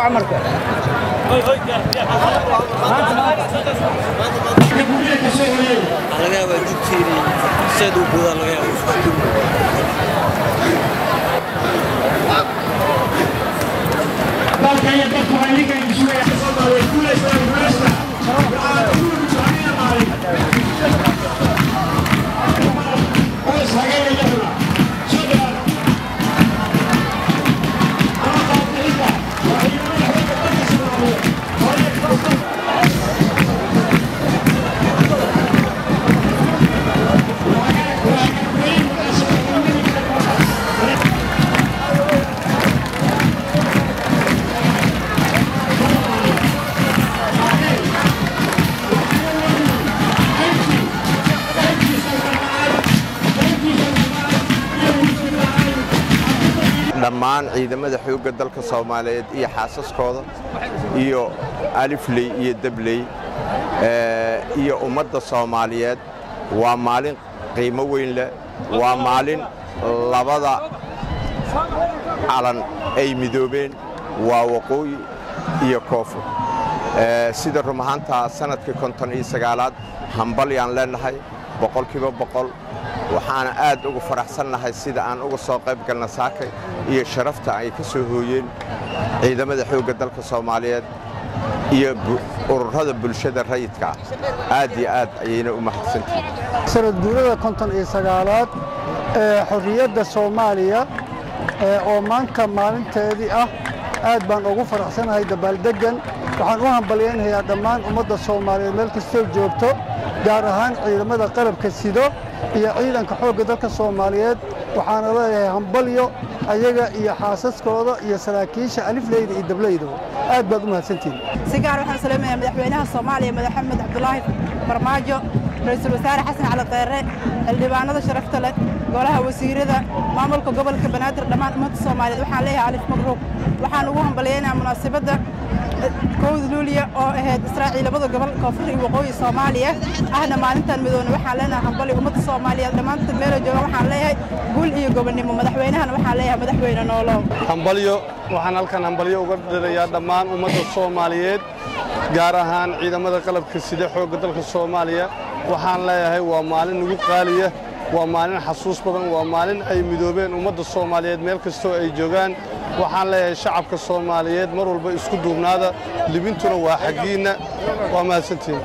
عمرك laga yaabaa jugtiini sida uu buudaa laga dhammaan ciidamada xoogga dalka Soomaaliyeed iyo xaasaskooda iyo alifley iyo dabley iyo ummadda Soomaaliyeed waa maalin qiimo weyn leh waa maalin labada calan ay midoobeen waa waqooyi iyo koonfur sida rumaanta sanadkii 59aad hambalyaan leenahay boqolkiiba boqol waxaan aad ugu faraxsanahay sida aan uga soo qayb galna saakay iyo sharafta ay ka soo hooyeen ciidamada xoogga dalka Soomaaliyeed iyo ururada bulshada rayidka aad iyo aad ayayna u mahadsantahay sanad guurada 59aad ee xorriyadda Soomaaliya oo maanta maalinteedii ah aad baan ugu faraxsanahay dabaaldegan waxaan u hambalyeeynayaa dhammaan ummadda Soomaaliyeed meel kasta joogto gaar ahaan ciidamada qalabka sido iyo ciidanka xoogga dalka Soomaaliyeed waxaan leeyahay hambalyo ayaga iyo xaasaskooda iyo saraakiisha alifleyda iyo dableyda aad baad u mahadsantiin si gaar waxaan salaamayaa madaxweynaha Soomaaliya Maxamed Cabdullaahi Farmaajo ra'iisul wasaare Xasan Cali Khayre xildhibaanada sharafta leh golaha wasiirada maamulka gobolka Banaadir dhammaan ummadda Soomaaliyeed waxaan leeyahay alif mabruuq waxaan ugu hambalyeeynaa munaasabadda كود لوليا أو هاد إسرائيل بدو قبل كفر وقوي الصومالية أهنا ما ننتن بدون وحنا لنا هنبلي أمة الصومالية لما ننتن ميلو جوا وحنا لها قول إيه قبل نمو مدحوينها وحنا لها مدحوينا نولو هنبليو وحنا لكن هنبليو وقدر يا دمان أمة الصومالية جارهان إذا ماذا قلب كسيدة حق قدر الصومالية وحنا لها هو مالين نقول قالية ومالين حسوس بدن ومالين أي مدوبين أمة الصومالية ملك استوى أي جوجان waxaan leeyahay shacabka Soomaaliyeed mar walba isku duubnaada libintuna waa xaqiina waa mahadsantiin